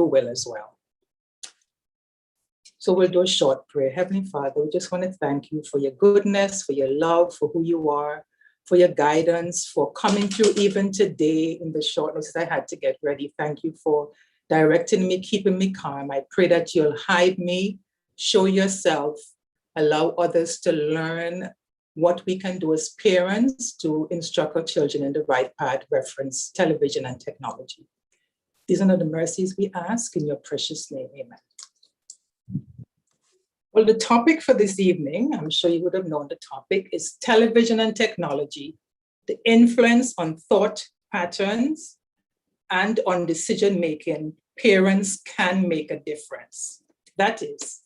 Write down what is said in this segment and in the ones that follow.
will as well. So we'll do a short prayer. Heavenly Father, we just want to thank you for your goodness, for your love, for who you are, for your guidance, for coming through even today in the short notice I had to get ready. Thank you for directing me, keeping me calm. I pray that you'll hide me, show yourself, allow others to learn what we can do as parents to instruct our children in the right path, reference television and technology. These are the mercies we ask in your precious name, amen. Well, the topic for this evening, I'm sure you would have known the topic, is television and technology, the influence on thought patterns and on decision-making. Parents can make a difference. That is,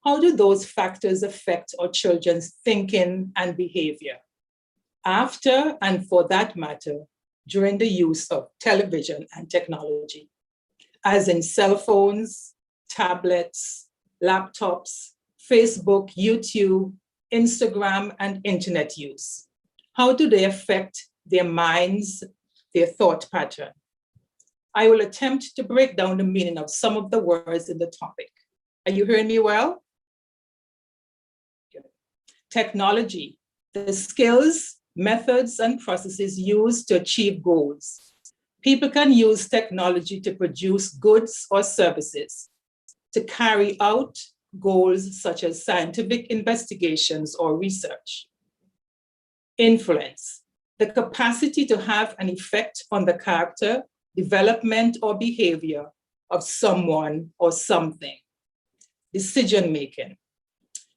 how do those factors affect our children's thinking and behavior after, and for that matter, during the use of television and technology, as in cell phones, tablets, laptops, Facebook, YouTube, Instagram, and internet use? How do they affect their minds, their thought pattern? I will attempt to break down the meaning of some of the words in the topic. Are you hearing me well? Good. Technology, the skills, methods, and processes used to achieve goals. People can use technology to produce goods or services, to carry out goals such as scientific investigations or research. Influence, the capacity to have an effect on the character, development, or behavior of someone or something. Decision-making,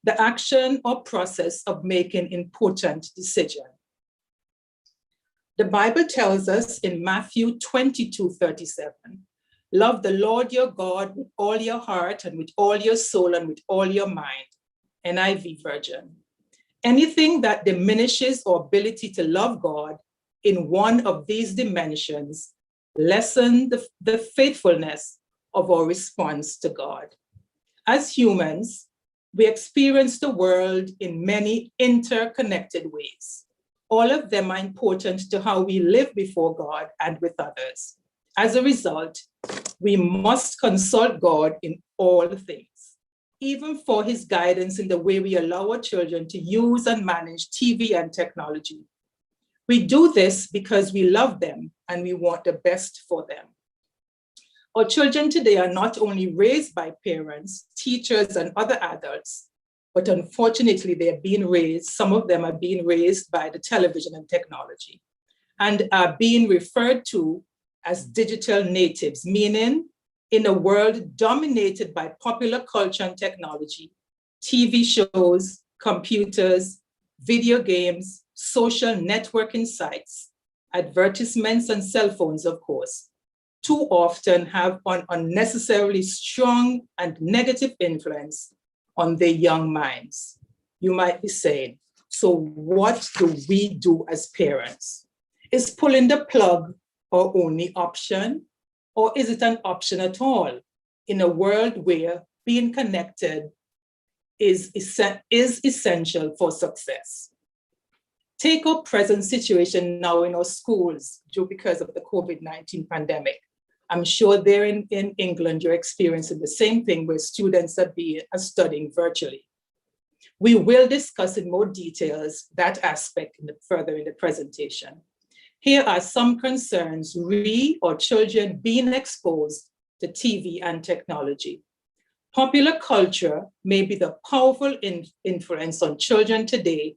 the action or process of making important decisions. The Bible tells us in Matthew 22:37, love the Lord your God with all your heart and with all your soul and with all your mind. NIV version. Anything that diminishes our ability to love God in one of these dimensions lessen the faithfulness of our response to God. As humans, we experience the world in many interconnected ways. All of them are important to how we live before God and with others. As a result, we must consult God in all things, even for his guidance in the way we allow our children to use and manage TV and technology. We do this because we love them and we want the best for them. Our children today are not only raised by parents, teachers, and other adults, but unfortunately some of them are being raised by the television and technology and are being referred to as digital natives, meaning in a world dominated by popular culture and technology, TV shows, computers, video games, social networking sites, advertisements, and cell phones, of course, too often have an unnecessarily strong and negative influence on their young minds. You might be saying, so what do we do as parents? Is pulling the plug our only option, or is it an option at all in a world where being connected is essential for success? Take our present situation now in our schools because of the COVID-19 pandemic. I'm sure there in England, you're experiencing the same thing where students are studying virtually. We will discuss in more details that aspect further in the presentation. Here are some concerns re or children being exposed to TV and technology. Popular culture may be the powerful influence on children today,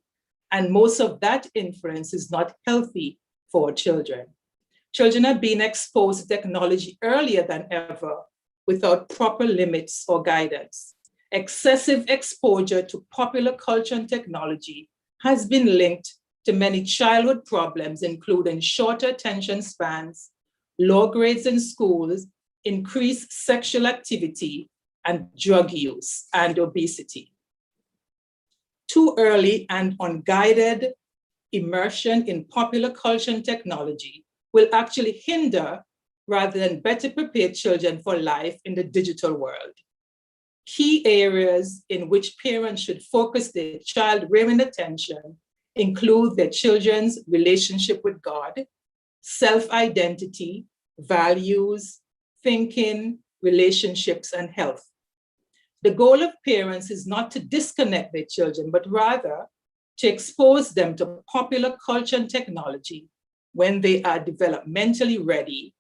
and most of that influence is not healthy for children. Children are being exposed to technology earlier than ever without proper limits or guidance. Excessive exposure to popular culture and technology has been linked to many childhood problems, including shorter attention spans, low grades in schools, increased sexual activity, and drug use and obesity. Too early and unguided immersion in popular culture and technology will actually hinder rather than better prepare children for life in the digital world. Key areas in which parents should focus their child-rearing attention include their children's relationship with God, self-identity, values, thinking, relationships, and health. The goal of parents is not to disconnect their children, but rather to expose them to popular culture and technology when they are developmentally ready,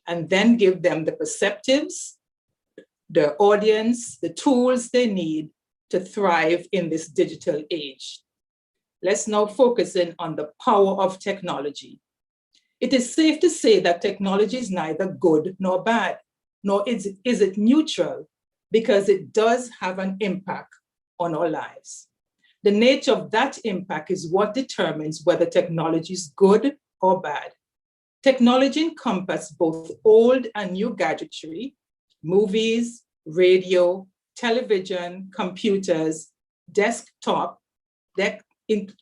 and then give them the perceptives, the audience, the tools they need to thrive in this digital age. Let's now focus in on the power of technology. It is safe to say that technology is neither good nor bad, nor is it neutral, because it does have an impact on our lives. The nature of that impact is what determines whether technology is good or bad. Technology encompasses both old and new gadgetry, movies, radio, television, computers,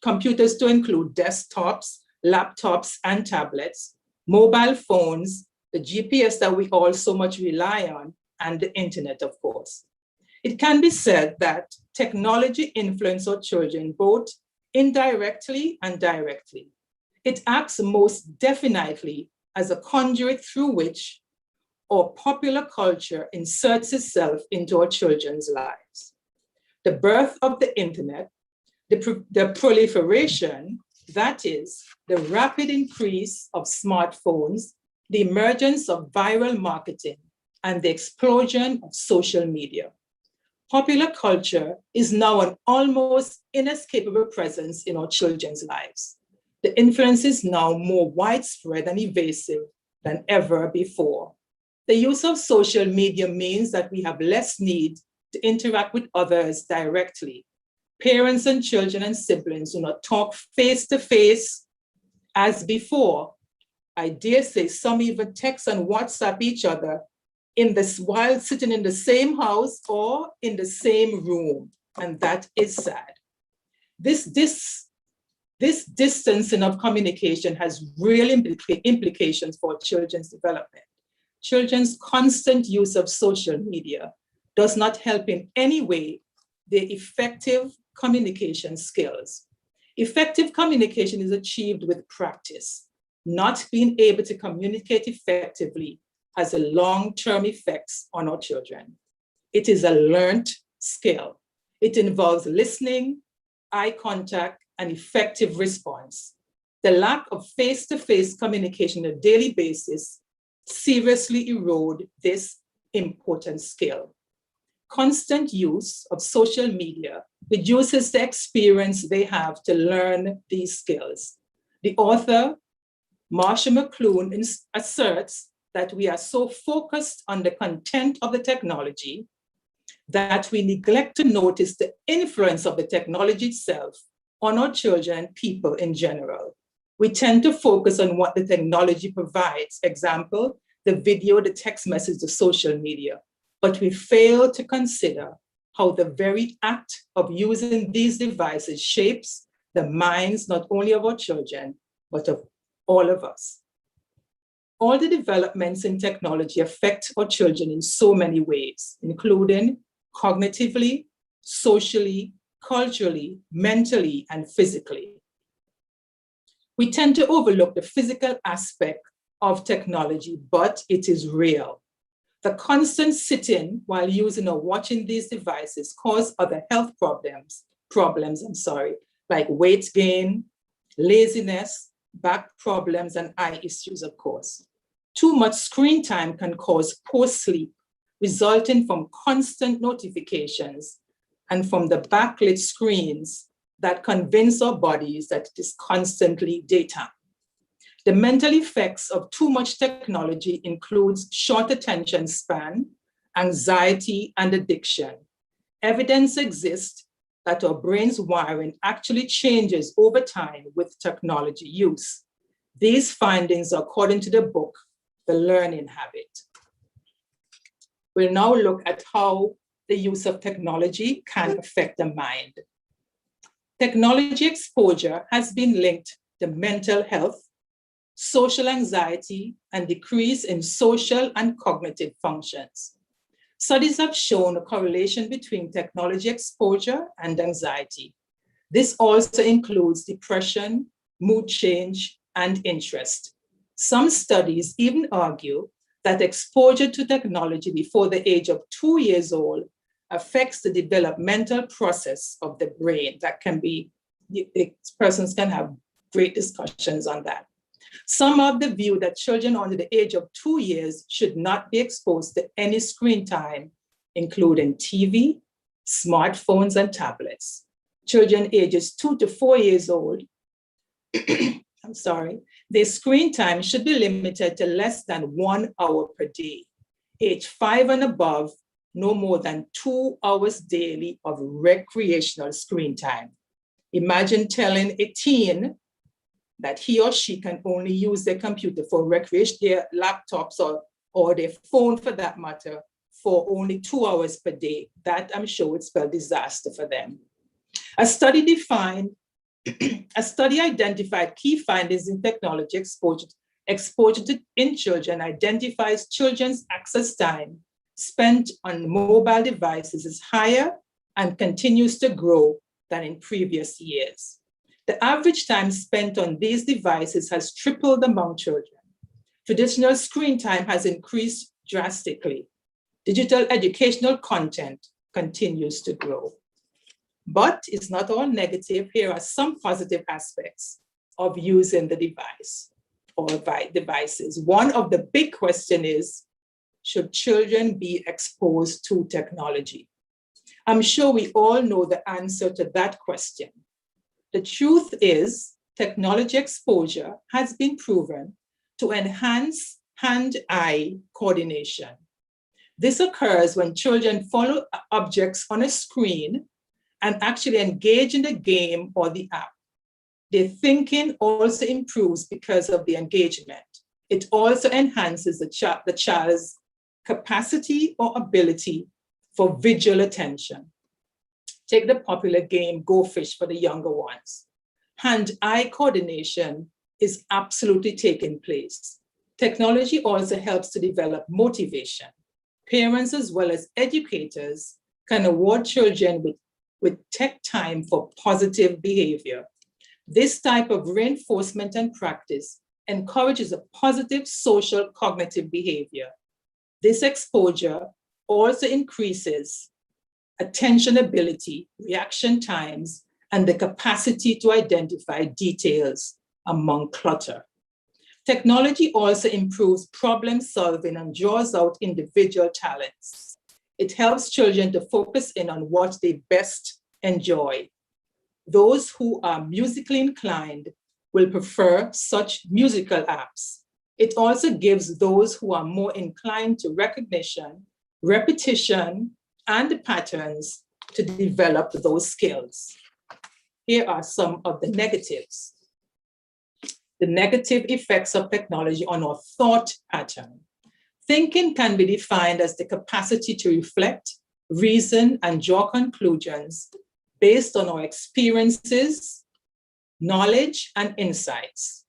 computers to include desktops, laptops, and tablets, mobile phones, the GPS that we all so much rely on, and the internet, of course. It can be said that technology influences our children both indirectly and directly. It acts most definitely as a conduit through which our popular culture inserts itself into our children's lives. The birth of the internet, the proliferation, that is, the rapid increase of smartphones, the emergence of viral marketing, and the explosion of social media. Popular culture is now an almost inescapable presence in our children's lives. The influence is now more widespread and evasive than ever before. The use of social media means that we have less need to interact with others directly. Parents and children and siblings do not talk face to face as before. I dare say some even text and WhatsApp each other while sitting in the same house or in the same room, and that is sad. This distancing of communication has real implications for children's development. Children's constant use of social media does not help in any way their effective communication skills. Effective communication is achieved with practice. Not being able to communicate effectively has a long-term effects on our children. It is a learned skill. It involves listening, eye contact, and effective response. The lack of face-to-face communication on a daily basis seriously erode this important skill. Constant use of social media reduces the experience they have to learn these skills. The author, Marsha McLuhan, asserts that we are so focused on the content of the technology that we neglect to notice the influence of the technology itself on our children and people in general. We tend to focus on what the technology provides, example, the video, the text message, the social media, but we fail to consider how the very act of using these devices shapes the minds not only of our children, but of all of us. All the developments in technology affect our children in so many ways, including cognitively, socially, culturally, mentally, and physically. We tend to overlook the physical aspect of technology, but it is real. The constant sitting while using or watching these devices cause other health problems, like weight gain, laziness, back problems, and eye issues, of course. Too much screen time can cause poor sleep, resulting from constant notifications and from the backlit screens that convince our bodies that it is constantly daytime. The mental effects of too much technology includes short attention span, anxiety, and addiction. Evidence exists that our brain's wiring actually changes over time with technology use. These findings are according to the book, The Learning Habit. We'll now look at how the use of technology can affect the mind. Technology exposure has been linked to mental health, social anxiety, and decrease in social and cognitive functions. Studies have shown a correlation between technology exposure and anxiety. This also includes depression, mood change, and interest. Some studies even argue that exposure to technology before the age of 2 years old affects the developmental process of the brain. That can be, persons can have great discussions on that. Some of the view that children under the age of 2 years should not be exposed to any screen time, including TV, smartphones, and tablets. Children ages 2 to 4 years old, their screen time should be limited to less than 1 hour per day. Age 5 and above, no more than 2 hours daily of recreational screen time. Imagine telling a teen that he or she can only use their computer for recreation, their laptops or their phone for that matter, for only 2 hours per day. That, I'm sure, would spell disaster for them. A study identified key findings in technology exposure in children, identifies children's access time spent on mobile devices is higher and continues to grow than in previous years. The average time spent on these devices has tripled among children. Traditional screen time has increased drastically. Digital educational content continues to grow. But it's not all negative. Here are some positive aspects of using the device or devices. One of the big questions is, should children be exposed to technology? I'm sure we all know the answer to that question. The truth is, technology exposure has been proven to enhance hand-eye coordination. This occurs when children follow objects on a screen and actually engage in the game or the app. Their thinking also improves because of the engagement. It also enhances the child's capacity or ability for visual attention. Take the popular game Go Fish for the younger ones. Hand-eye coordination is absolutely taking place. Technology also helps to develop motivation. Parents as well as educators can award children with tech time for positive behavior. This type of reinforcement and practice encourages a positive social cognitive behavior. This exposure also increases attention ability, reaction times, and the capacity to identify details among clutter. Technology also improves problem solving and draws out individual talents. It helps children to focus in on what they best enjoy. Those who are musically inclined will prefer such musical apps. It also gives those who are more inclined to recognition, repetition, and patterns to develop those skills. Here are some of the negatives. The negative effects of technology on our thought pattern. Thinking can be defined as the capacity to reflect, reason, and draw conclusions based on our experiences, knowledge, and insights.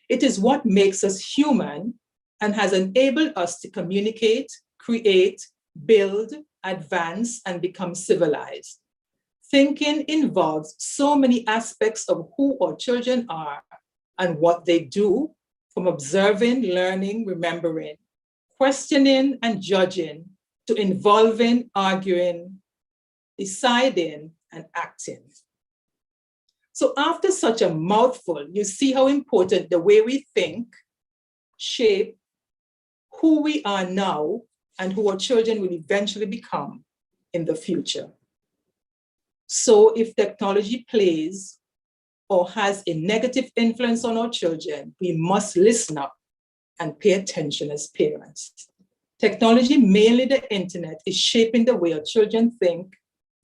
It is what makes us human and has enabled us to communicate, create, build, advance, and become civilized. Thinking involves so many aspects of who our children are and what they do, from observing, learning, remembering, questioning, and judging, to involving, arguing, deciding, and acting. So after such a mouthful, you see how important the way we think shape who we are now and who our children will eventually become in the future. So if technology plays or has a negative influence on our children, we must listen up and pay attention as parents. Technology, mainly the internet, is shaping the way our children think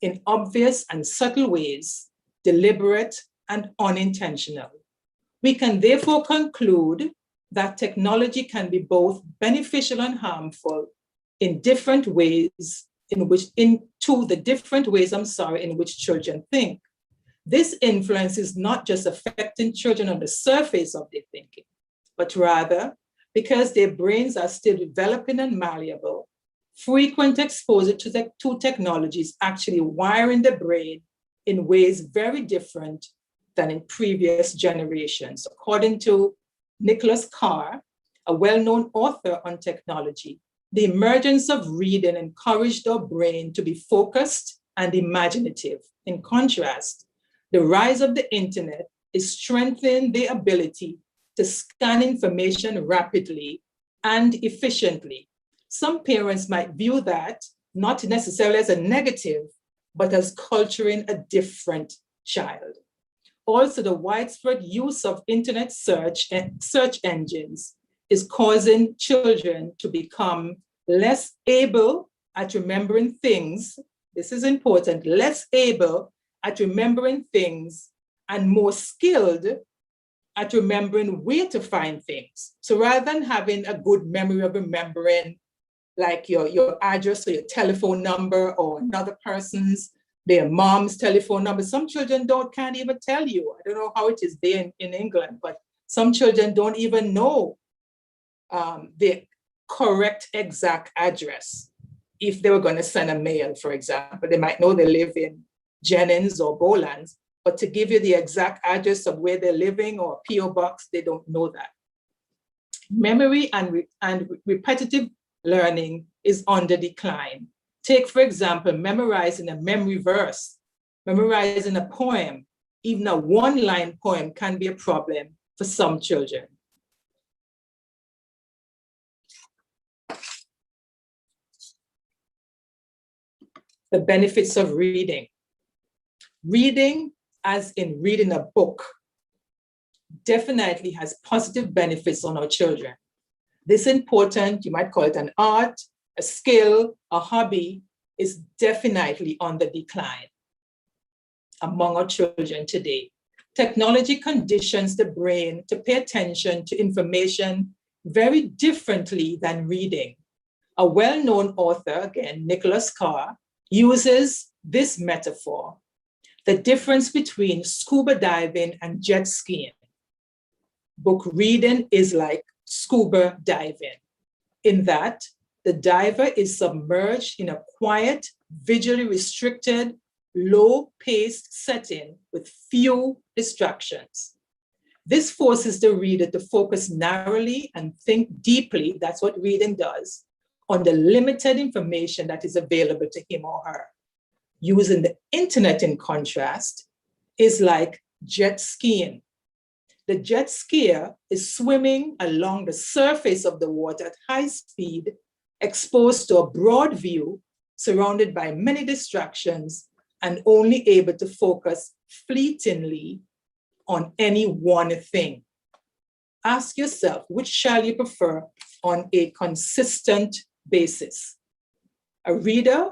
in obvious and subtle ways, deliberate and unintentional. We can therefore conclude that technology can be both beneficial and harmful in different ways, in which children think. This influence is not just affecting children on the surface of their thinking, but rather because their brains are still developing and malleable, frequent exposure to technology is actually wiring the brain in ways very different than in previous generations. According to Nicholas Carr, a well-known author on technology, the emergence of reading encouraged our brain to be focused and imaginative. In contrast, the rise of the internet is strengthening the ability to scan information rapidly and efficiently. Some parents might view that not necessarily as a negative, but as culturing a different child. Also, the widespread use of internet search engines is causing children to become less able at remembering things. This is important, less able at remembering things and more skilled at remembering where to find things. So rather than having a good memory of remembering like your address or your telephone number or another person's, their mom's telephone number, some children can't even tell you. I don't know how it is there in England, but some children don't even know the correct exact address. If they were going to send a mail, for example, they might know they live in Jennings or Bolands, but to give you the exact address of where they're living or a PO box, they don't know that. Memory and repetitive learning is on the decline. Take, for example, memorizing a memory verse, memorizing a poem. Even a one-line poem can be a problem for some children. The benefits of reading. Reading, as in reading a book, definitely has positive benefits on our children. This important, you might call it an art, a skill, a hobby, is definitely on the decline among our children today. Technology conditions the brain to pay attention to information very differently than reading. A well-known author, again, Nicholas Carr, uses this metaphor: the difference between scuba diving and jet skiing. Book reading is like scuba diving, in that the diver is submerged in a quiet, visually restricted, low-paced setting with few distractions. This forces the reader to focus narrowly and think deeply, that's what reading does, on the limited information that is available to him or her. Using the internet, in contrast, is like jet skiing. The jet skier is swimming along the surface of the water at high speed, exposed to a broad view, surrounded by many distractions, and only able to focus fleetingly on any one thing. Ask yourself, which shall you prefer on a consistent basis? A reader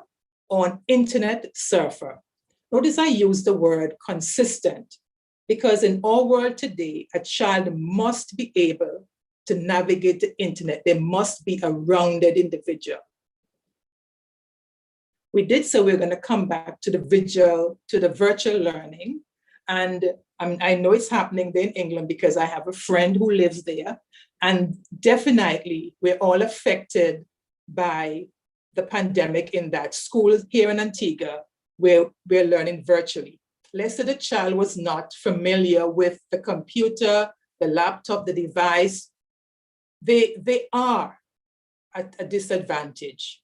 or an internet surfer? Notice I use the word consistent, because in our world today, a child must be able to navigate the internet. They must be a rounded individual. We did so, we're going to come back to the virtual learning. And I know it's happening there in England because I have a friend who lives there. And definitely, we're all affected by the pandemic in that schools here in Antigua, where we're learning virtually. Let's say the child was not familiar with the computer, the laptop, the device. They are at a disadvantage.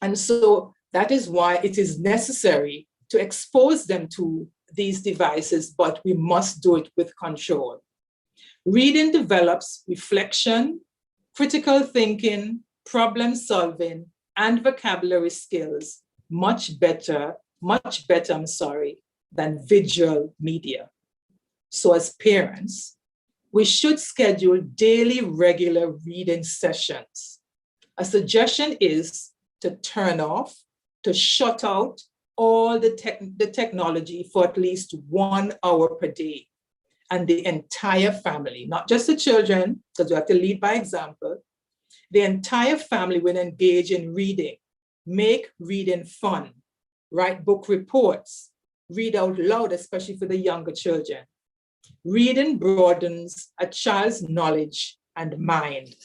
And so that is why it is necessary to expose them to these devices, but we must do it with control. Reading develops reflection, critical thinking, problem solving, and vocabulary skills much better, than visual media. So as parents, we should schedule daily regular reading sessions. A suggestion is to turn off, to shut out all the technology for at least 1 hour per day. And the entire family, not just the children, because we have to lead by example, the entire family will engage in reading, make reading fun, write book reports, read out loud, especially for the younger children. Reading broadens a child's knowledge and mind.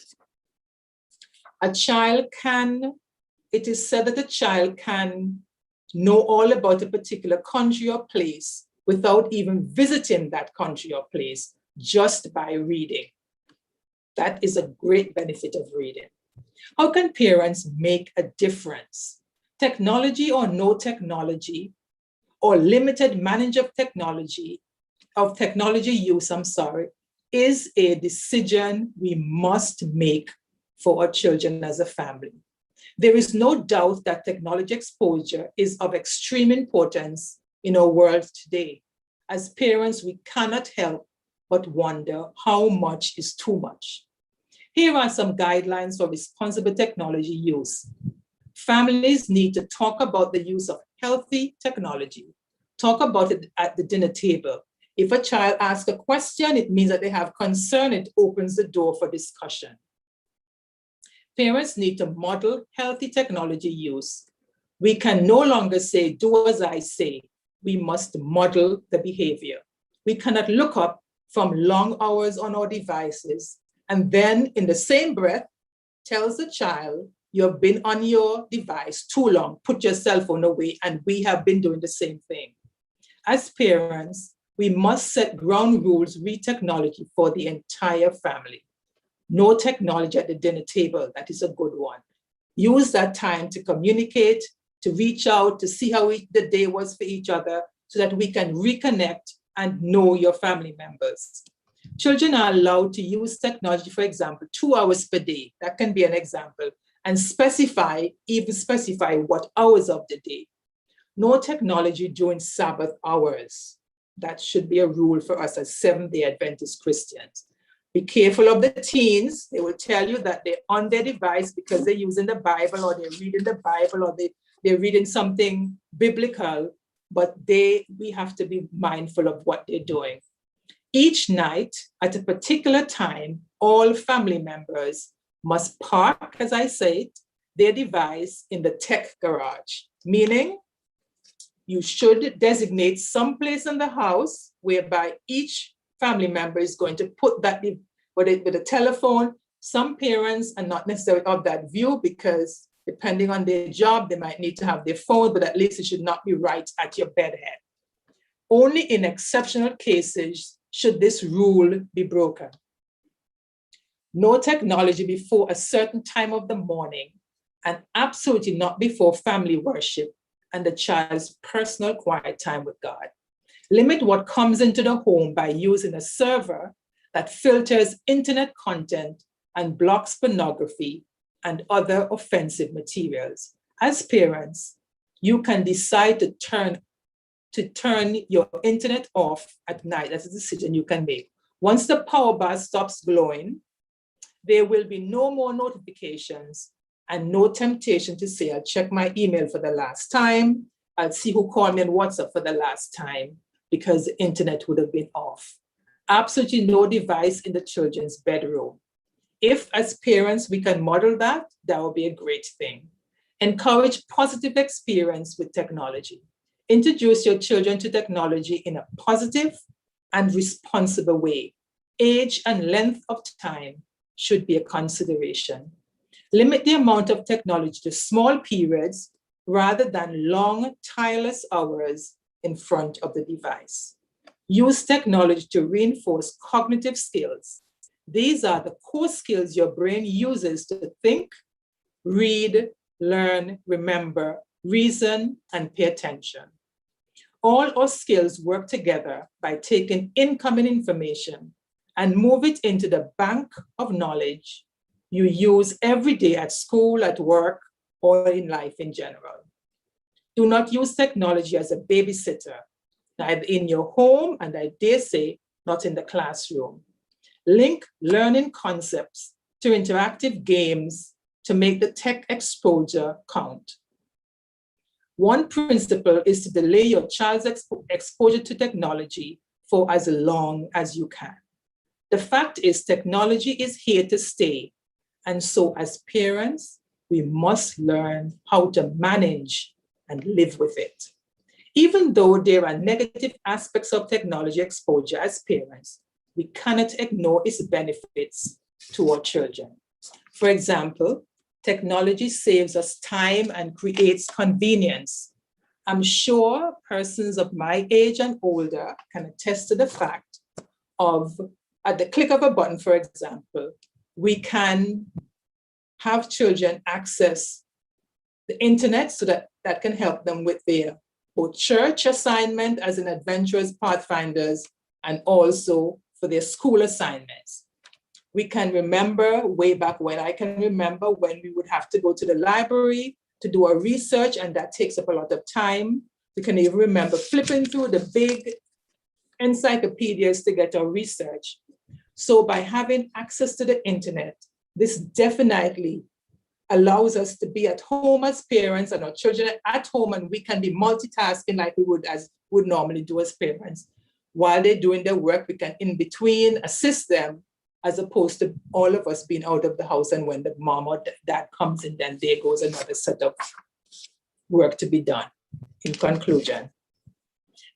It is said that a child can know all about a particular country or place without even visiting that country or place, just by reading. That is a great benefit of reading. How can parents make a difference? Technology or no technology, or limited manage of technology use, is a decision we must make for our children as a family. There is no doubt that technology exposure is of extreme importance in our world today. As parents, we cannot help but wonder how much is too much. Here are some guidelines for responsible technology use. Families need to talk about the use of healthy technology. Talk about it at the dinner table. If a child asks a question, it means that they have concern. It opens the door for discussion. Parents need to model healthy technology use. We can no longer say, do as I say. We must model the behavior. We cannot look up from long hours on our devices and then in the same breath tells the child, you've been on your device too long, put your cell phone away, and we have been doing the same thing. As parents, we must set ground rules with technology for the entire family. No technology at the dinner table, that is a good one. Use that time to communicate, to reach out, to see how the day was for each other so that we can reconnect and know your family members. Children are allowed to use technology, for example, 2 hours per day. That can be an example. And even specify what hours of the day. No technology during Sabbath hours. That should be a rule for us as Seventh-day Adventist Christians. Be careful of the teens. They will tell you that they're on their device because they're using the Bible or they're reading the Bible or they're reading something biblical, but we have to be mindful of what they're doing. Each night at a particular time, all family members must park, as I said, their device in the tech garage, meaning you should designate some place in the house whereby each family member is going to put that with a telephone. Some parents are not necessarily of that view because depending on their job, they might need to have their phone, but at least it should not be right at your bedhead. Only in exceptional cases should this rule be broken. No technology before a certain time of the morning, and absolutely not before family worship and the child's personal quiet time with God. Limit what comes into the home by using a server that filters internet content and blocks pornography and other offensive materials. As parents, you can decide to turn your internet off at night. That's a decision you can make. Once the power bar stops glowing, there will be no more notifications and no temptation to say, I'll check my email for the last time. I'll see who called me on WhatsApp for the last time, because the internet would have been off. Absolutely no device in the children's bedroom. If as parents we can model that, that would be a great thing. Encourage positive experience with technology. Introduce your children to technology in a positive and responsible way. Age and length of time should be a consideration. Limit the amount of technology to small periods rather than long, tireless hours in front of the device. Use technology to reinforce cognitive skills. These are the core skills your brain uses to think, read, learn, remember, reason, and pay attention. All our skills work together by taking incoming information and move it into the bank of knowledge you use every day at school, at work, or in life in general. Do not use technology as a babysitter, neither in your home, and I dare say, not in the classroom. Link learning concepts to interactive games to make the tech exposure count. One principle is to delay your child's exposure to technology for as long as you can. The fact is, technology is here to stay. And so as parents, we must learn how to manage and live with it. Even though there are negative aspects of technology exposure as parents, we cannot ignore its benefits to our children. For example, technology saves us time and creates convenience. I'm sure persons of my age and older can attest to the fact of, at the click of a button, for example, We can have children access the internet so that can help them with their both church assignment as an adventurous pathfinders and also for their school assignments. We can remember way back when, I can remember when we would have to go to the library to do our research, and that takes up a lot of time. We can even remember flipping through the big encyclopedias to get our research. So by having access to the internet, this definitely allows us to be at home as parents and our children at home, and we can be multitasking like we would normally do as parents. While they're doing their work, we can in between assist them, as opposed to all of us being out of the house, and when the mom or dad comes in, then there goes another set of work to be done. In conclusion,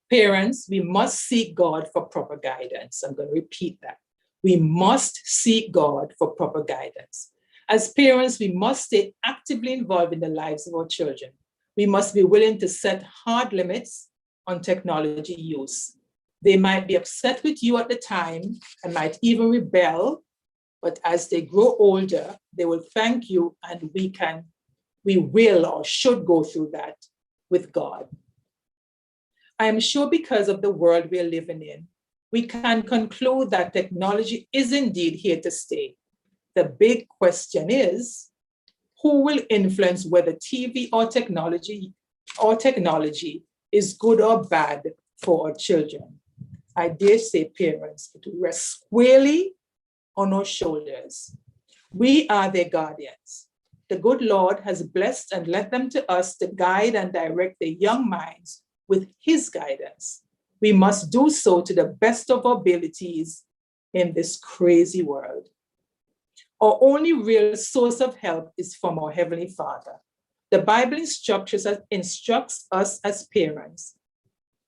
parents, we must seek God for proper guidance. I'm going to repeat that. We must seek God for proper guidance. As parents, we must stay actively involved in the lives of our children. We must be willing to set hard limits on technology use. They might be upset with you at the time and might even rebel, but as they grow older, they will thank you, and we will or should go through that with God. I am sure because of the world we are living in, we can conclude that technology is indeed here to stay. The big question is, who will influence whether TV or technology is good or bad for our children? I dare say parents, it will rest squarely on our shoulders. We are their guardians. The good Lord has blessed and lent them to us to guide and direct their young minds with his guidance. We must do so to the best of our abilities in this crazy world. Our only real source of help is from our Heavenly Father. The Bible instructs us as parents.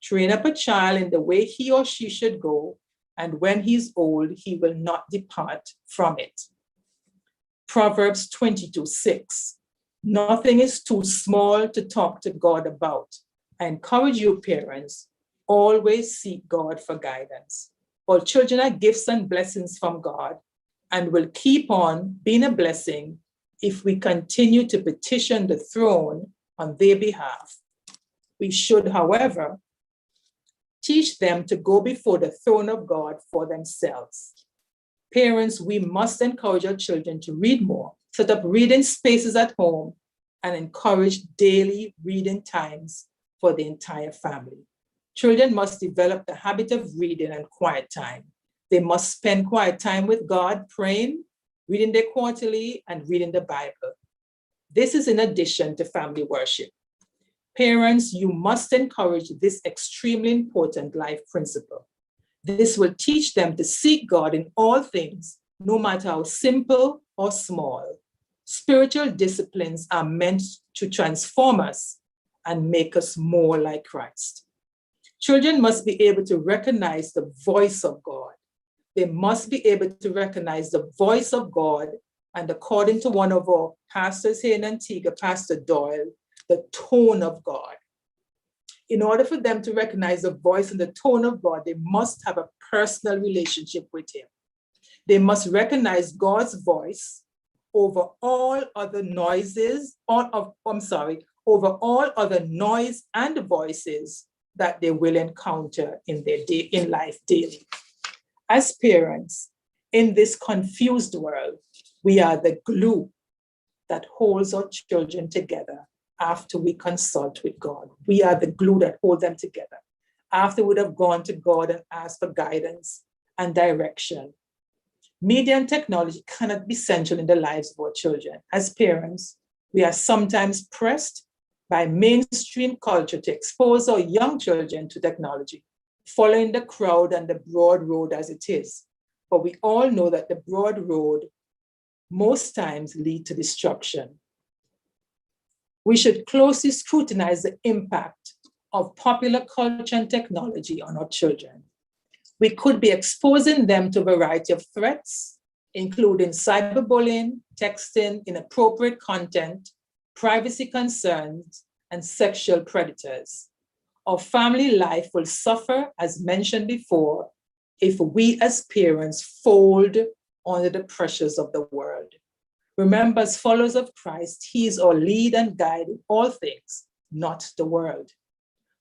Train up a child in the way he or she should go, and when he's old, he will not depart from it. Proverbs 22:6. Nothing is too small to talk to God about. I encourage you, parents, always seek God for guidance. All children are gifts and blessings from God, and will keep on being a blessing if we continue to petition the throne on their behalf. We should, however, teach them to go before the throne of God for themselves. Parents, we must encourage our children to read more, set up reading spaces at home, and encourage daily reading times for the entire family. Children must develop the habit of reading and quiet time. They must spend quiet time with God, praying, reading their quarterly, and reading the Bible. This is in addition to family worship. Parents, you must encourage this extremely important life principle. This will teach them to seek God in all things, no matter how simple or small. Spiritual disciplines are meant to transform us and make us more like Christ. Children must be able to recognize the voice of God. They must be able to recognize the voice of God, and according to one of our pastors here in Antigua, Pastor Doyle, the tone of God. In order for them to recognize the voice and the tone of God, they must have a personal relationship with him. They must recognize God's voice over all other noises, over all other noise and voices that they will encounter in life daily. As parents, in this confused world, we are the glue that holds our children together after we consult with God. We are the glue that holds them together. After we would have gone to God and asked for guidance and direction. Media and technology cannot be central in the lives of our children. As parents, we are sometimes pressed by mainstream culture to expose our young children to technology, following the crowd and the broad road as it is. But we all know that the broad road most times lead to destruction. We should closely scrutinize the impact of popular culture and technology on our children. We could be exposing them to a variety of threats, including cyberbullying, texting, inappropriate content, privacy concerns, and sexual predators. Our family life will suffer, as mentioned before, if we as parents fold under the pressures of the world. Remember, as followers of Christ, he is our lead and guide in all things, not the world.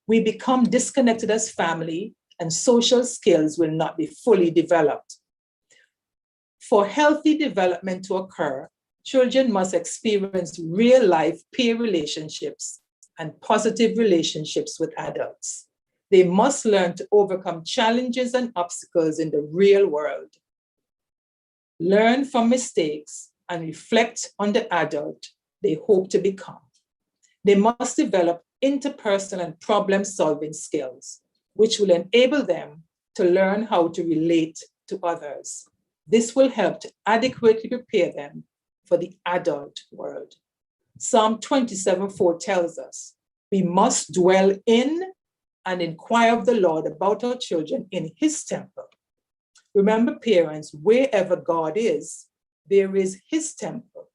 We become disconnected as family, and social skills will not be fully developed. For healthy development to occur, children must experience real-life peer relationships and positive relationships with adults. They must learn to overcome challenges and obstacles in the real world. Learn from mistakes and reflect on the adult they hope to become. They must develop interpersonal and problem-solving skills, which will enable them to learn how to relate to others. This will help to adequately prepare them for the adult world. Psalm 27:4 tells us, we must dwell in and inquire of the Lord about our children in his temple. Remember, parents, wherever God is, there is his temple.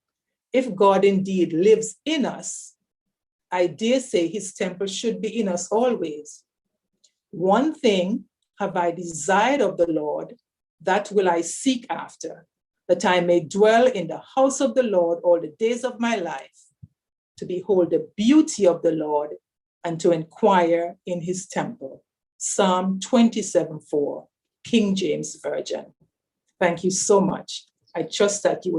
If God indeed lives in us, I dare say his temple should be in us always. One thing have I desired of the Lord, that will I seek after, that I may dwell in the house of the Lord all the days of my life, to behold the beauty of the Lord and to inquire in his temple. Psalm 27:4, King James Version. Thank you so much. I trust that you will